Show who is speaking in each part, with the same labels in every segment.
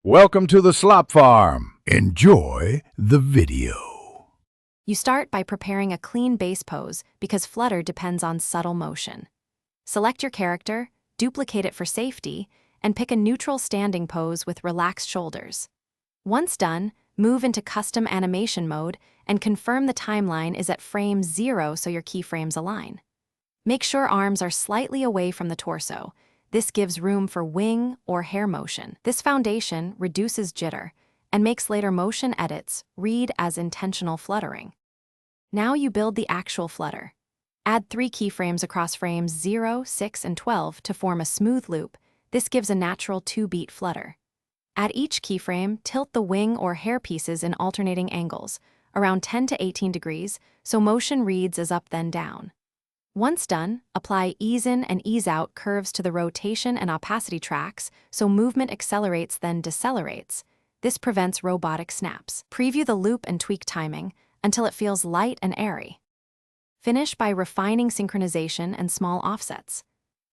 Speaker 1: Welcome to the slop farm. Enjoy the video.
Speaker 2: You start by preparing a clean base pose because Flutter depends on subtle motion. Select your character, duplicate it for safety, and pick a neutral standing pose with relaxed shoulders. Once done, move into custom animation mode and confirm the timeline is at frame 0 so your keyframes align. Make sure arms are slightly away from the torso. This gives room for wing or hair motion. This foundation reduces jitter and makes later motion edits read as intentional fluttering. Now you build the actual flutter. Add 3 keyframes across frames 0, 6, and 12 to form a smooth loop. This gives a natural 2-beat flutter. At each keyframe, tilt the wing or hair pieces in alternating angles, around 10 to 18 degrees, so motion reads as up then down. Once done, apply ease in and ease out curves to the rotation and opacity tracks so movement accelerates then decelerates. This prevents robotic snaps. Preview the loop and tweak timing until it feels light and airy. Finish by refining synchronization and small offsets.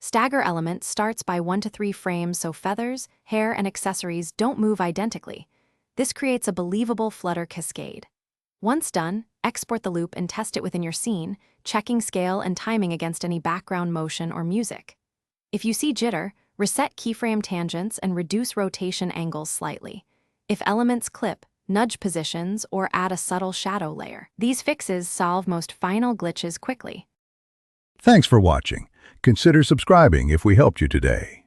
Speaker 2: Stagger element starts by 1 to 3 frames so feathers, hair, and accessories don't move identically. This creates a believable flutter cascade. Once done, export the loop and test it within your scene, checking scale and timing against any background motion or music. If you see jitter, reset keyframe tangents and reduce rotation angles slightly. If elements clip, nudge positions or add a subtle shadow layer. These fixes solve most final glitches quickly.
Speaker 1: Thanks for watching. Consider subscribing if we helped you today.